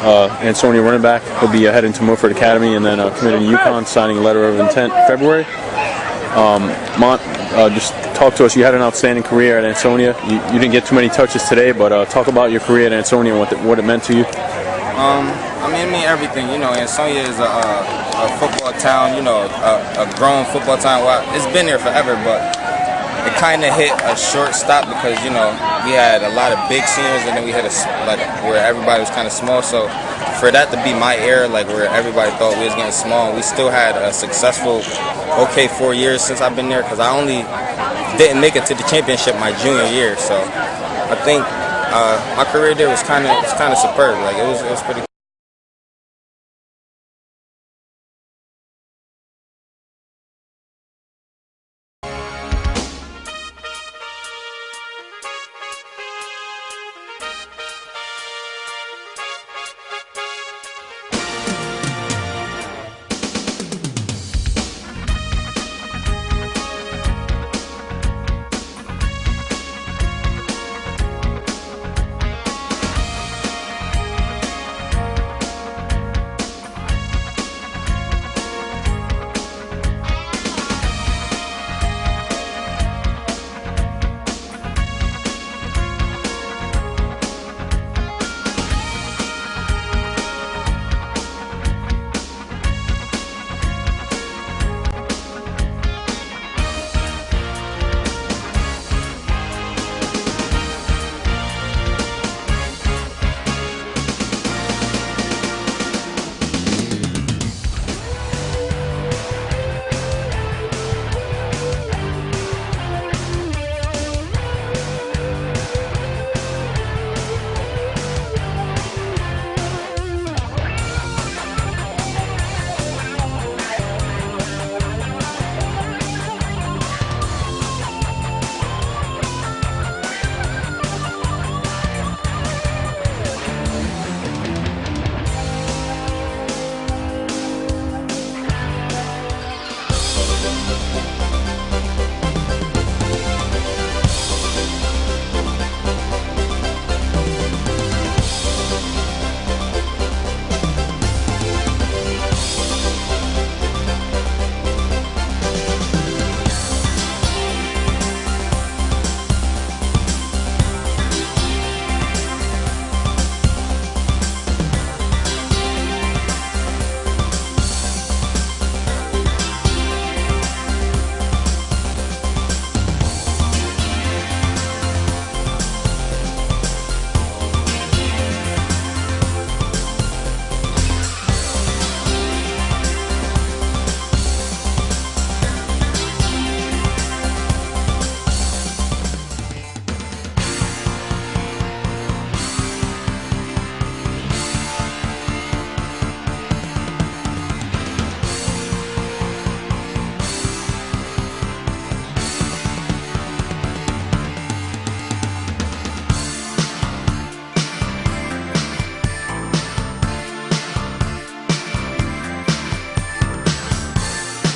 Ansonia running back. He'll be heading to Milford Academy and then committed to UConn, signing a letter of intent in February. Just talk to us. You had an outstanding career at Ansonia. You didn't get too many touches today, but talk about your career at Ansonia and what it meant to you. I mean, it means everything. You know, Ansonia is a football town. You know, a grown football town. Well, it's been there forever, but it kind of hit a short stop because, you know, we had a lot of big seniors and then we had where everybody was kind of small. So for that to be my era, like where everybody thought we was getting small, we still had a successful, 4 years since I've been there, because I only didn't make it to the championship my junior year. So I think my career there was kind of superb. Like it was pretty.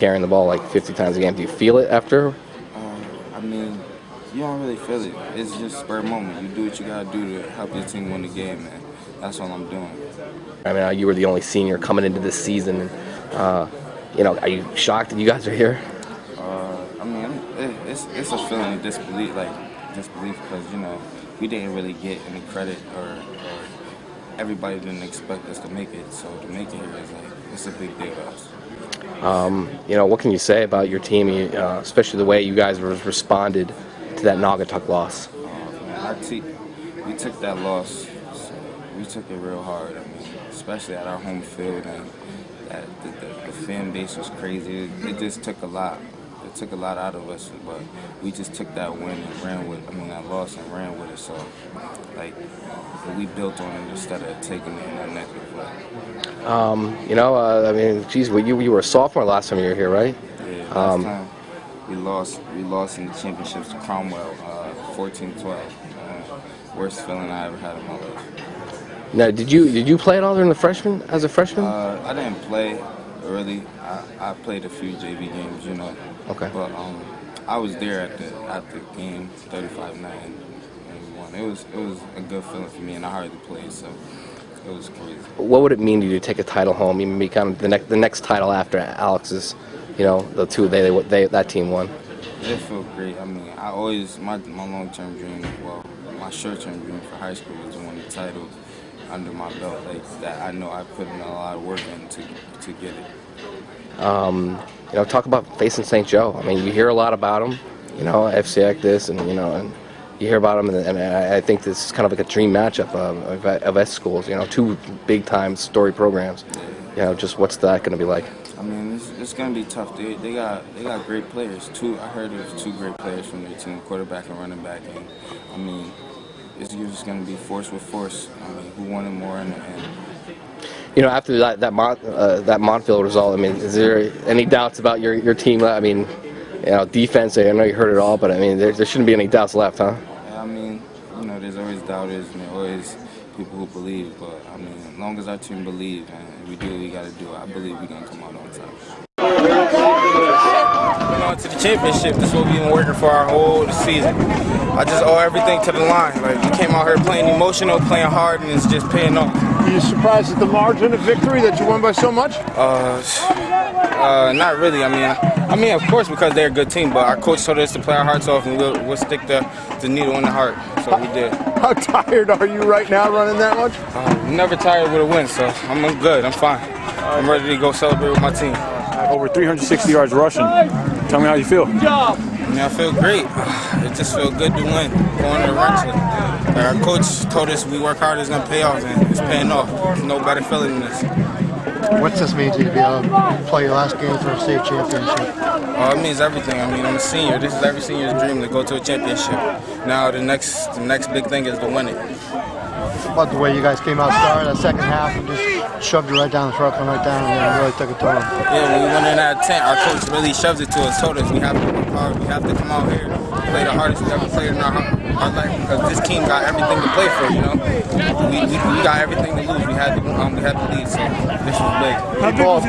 Carrying the ball like 50 times a game. Do you feel it after? I mean, you don't really feel it. It's just spur moment. You do what you gotta do to help your team win the game, man. That's all I'm doing. I mean, you were the only senior coming into this season. And, you know, are you shocked that you guys are here? I mean, it's a feeling of disbelief, because, you know, we didn't really get any credit, or everybody didn't expect us to make it. So to make it here is it's a big deal to us. You know, what can you say about your team, especially the way you guys responded to that Naugatuck loss? Our team, we took that loss. We took it real hard. I mean, especially at our home field, and the fan base was crazy. It just took a lot. It took a lot out of us, but we just took that win and ran with. That loss and ran with it. So, we built on it instead of taking it in a negative way. You know, I mean, geez, you were a sophomore last time you were here, right? Yeah, last time we lost in the championships to Cromwell, 14-12. Worst feeling I ever had in my life. Now, did you play at all during the freshman as a freshman? I didn't play really. I played a few JV games, you know. Okay. But I was there at the game, 35-9, and we won. It was a good feeling for me, and I hardly played, so It was crazy. What would it mean to you to take a title home? Even be kind of the next title after Alex's, the two that team won. It felt great. I mean, I always my long-term dream, well, my short-term dream for high school was to win the title under my belt. Like that, I know I put in a lot of work in to get it. Talk about facing St. Joe. I mean, you hear a lot about them. FCX this, and and you hear about them, and I think this is kind of like a dream matchup of S schools. Two big-time story programs. Just what's that going to be like? I mean, it's going to be tough. They got great players. I heard there's 2 great players from their team, quarterback and running back. And I mean, it's just going to be force with force. I mean, who wanted more in the end? After that Montfield result, I mean, is there any doubts about your team? I mean, defense. I know you heard it all, but I mean, there shouldn't be any doubts left, huh? Yeah, I mean, there's always doubters and there's always people who believe, but I mean, as long as our team believes and we do what we got to do, I believe we're going to come out on top. To the championship, this is what we've been working for our whole season. I just owe everything to the line. Like, we came out here playing emotional, playing hard, and it's just paying off. Are you surprised at the margin of victory that you won by so much? Not really. I mean, of course, because they're a good team, but our coach told us to play our hearts off and we'll stick the needle in the heart. So we did. How tired are you right now running that much? I'm never tired with a win, so I'm good. I'm fine. I'm ready to go celebrate with my team. Over 360 yards rushing. Tell me how you feel. I feel great. It just feels good to win, going to Ranchland. Our coach told us we work hard, it's going to pay off, and it's paying off. There's no better feeling than this. What's this mean to you to be able to play your last game for a state championship? Oh, it means everything. I mean, I'm a senior. This is every senior's dream to go to a championship. Now the next big thing is to win it. About the way you guys came out started that second half and just shoved you right down the throat, right down, and really took it to them. Yeah, when we went in that tent, our coach really shoved it to us, told us we have to work hard, we have to come out here, play the hardest we ever played in our life, because this team got everything to play for, We got everything to lose. We had to lead, so this was big.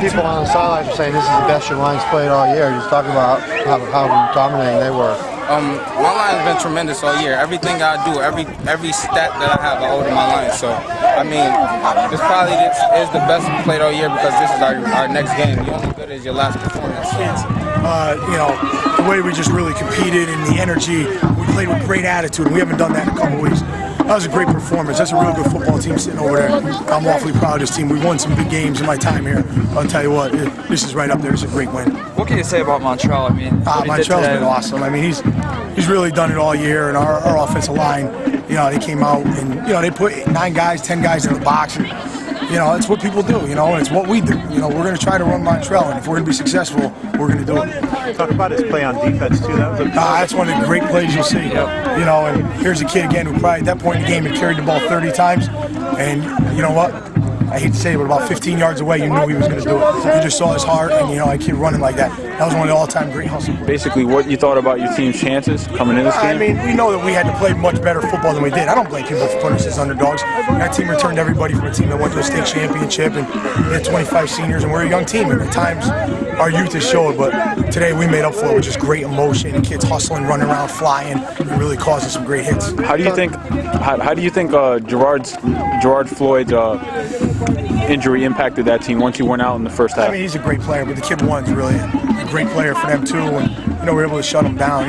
People on the sidelines were saying this is the best your line's played all year. Just talking about how dominating they were. My line's been tremendous all year. Everything I do, every stat that I have, I owe to my line. So, I mean, this probably is the best we played all year because this is our next game. The only good is your last performance. The way we just really competed and the energy, we played with great attitude, and we haven't done that in a couple weeks. That was a great performance. That's a real good football team sitting over there. I'm awfully proud of this team. We won some big games in my time here. I'll tell you what, this is right up there. It's a great win. What can you say about Montrell? I mean, Montrell's been awesome. I mean, he's really done it all year, and our offensive line, they came out and they put 9 guys, 10 guys in the box, and it's what people do, and it's what we do. We're going to try to run Montrell, and if we're going to be successful, we're going to do it. Talk about his play on defense too. That's one of the great plays you'll see. And here's a kid again who probably at that point in the game had carried the ball 30 times, and you know what? I hate to say it, but about 15 yards away, you knew he was going to do it. You just saw his heart, and a kid running like that. That was one of the all-time great hustles. Basically, what you thought about your team's chances coming in this game? I mean, we know that we had to play much better football than we did. I don't blame people for putting us as underdogs. That team returned everybody from a team that went to a state championship, and we had 25 seniors, and we're a young team. And at times, our youth has showed, but today we made up for it with just great emotion and kids hustling, running around, flying, and really causing some great hits. How do you think? How do you think Gerard Floyd's injury impacted that team once you went out in the first half? I mean, he's a great player, but the kid one's really a great player for them too, and we were able to shut him down.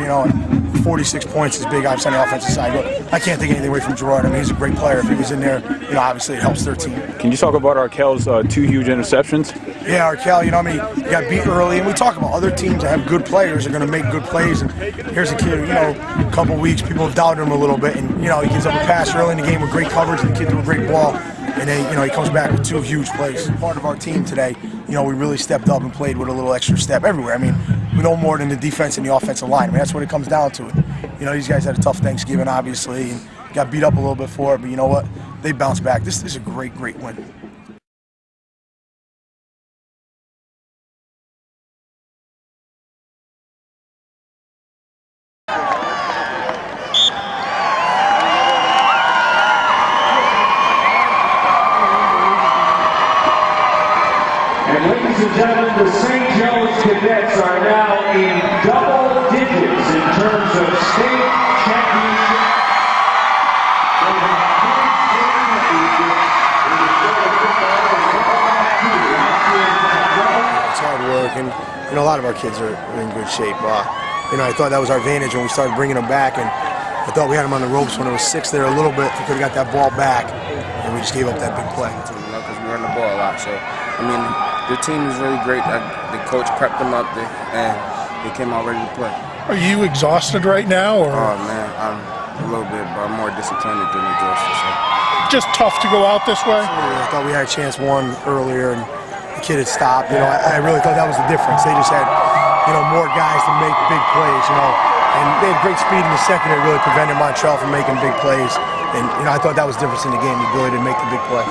46 points is big, obviously, on the offensive side, but I can't take anything away from Gerard. I mean, he's a great player. If he was in there, obviously it helps their team. Can you talk about Arkel's 2 huge interceptions? Yeah, Arkel, he got beat early, and we talk about other teams that have good players are going to make good plays. And here's a kid, a couple weeks, people have doubted him a little bit, and he gives up a pass early in the game with great coverage, and the kid threw a great ball, and then he comes back with 2 huge plays. Part of our team today, we really stepped up and played with a little extra step everywhere. I mean, we know more than the defense and the offensive line. I mean, that's what it comes down to. These guys had a tough Thanksgiving, obviously, and got beat up a little bit for it, but you know what? They bounced back. This is a great, great win. And ladies and gentlemen, the St. Joe's Cadets are now in double digits in terms of state championship. They have 10 state championships in lot of our kids are in good shape. I thought that was our advantage when we started bringing them back, and I thought we had them on the ropes when it was 6 there a little bit. We could have got that ball back, and we just gave up that big play. Because we run the ball a lot. So, I mean, the team is really great. The coach prepped them up, and they came out ready to play. Are you exhausted right now, or? Oh man, I'm a little bit, but I'm more disappointed than exhausted. So. Just tough to go out this way? I thought we had a chance one earlier, and the kid had stopped. I really thought that was the difference. They just had, more guys to make big plays, and they had great speed in the second that really prevented Montrell from making big plays. And I thought that was the difference in the game, the ability to make the big play.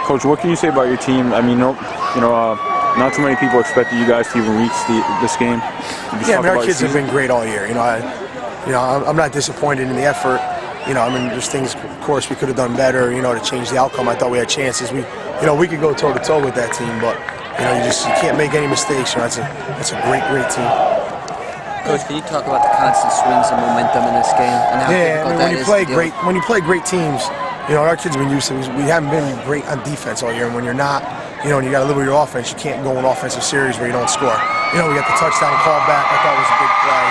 Coach, what can you say about your team? I mean, not too many people expected you guys to even reach this game. Yeah, our kids have been great all year. I'm not disappointed in the effort. There's things, of course, we could have done better, to change the outcome. I thought we had chances. We could go toe-to-toe with that team, but, you can't make any mistakes. That's a great team. Coach, can you talk about the constant swings and momentum in this game and how difficult that is? When you play great teams, our kids have been used to it. We haven't been great on defense all year, and when you're not, and you got to live with your offense, you can't go in offensive series where you don't score. We got the touchdown call back. I thought it was a big play.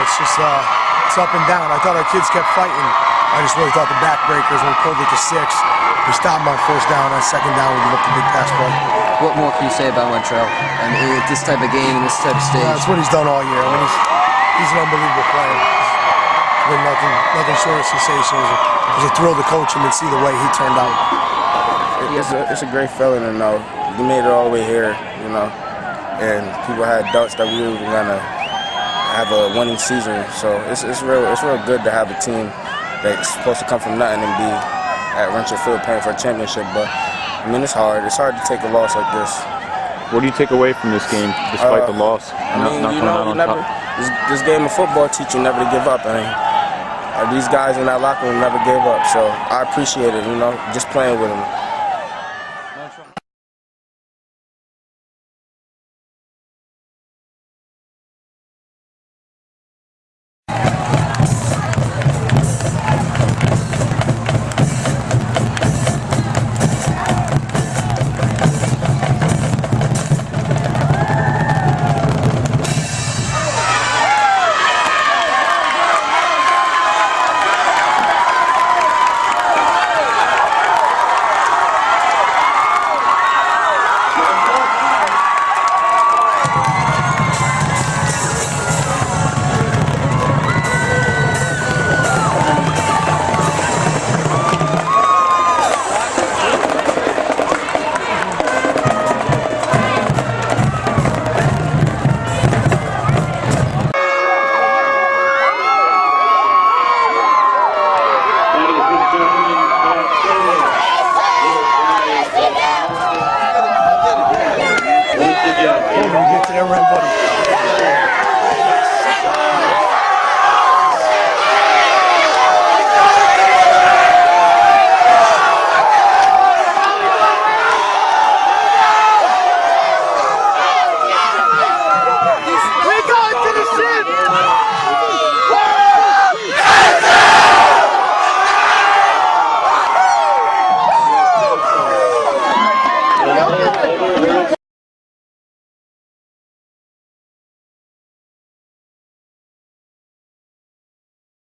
It's just it's up and down. I thought our kids kept fighting. I just really thought the backbreakers, when we pulled it to 6, we stopped them on first down. On second down, we gave up the big pass play. What more can you say about Montrell and at this type of game and this type of stage? That's what he's done all year. He's an unbelievable player. It's been nothing short of sensational. It was a thrill to coach him and see the way he turned out. It's a great feeling to know we made it all the way here, and people had doubts that we were gonna have a winning season. So it's real good to have a team that's supposed to come from nothing and be at Rancho Field playing for a championship. But it's hard. It's hard to take a loss like this. What do you take away from this game, despite the loss? This game of football teach you never to give up. These guys in that locker room never gave up. So I appreciate it. Just playing with them.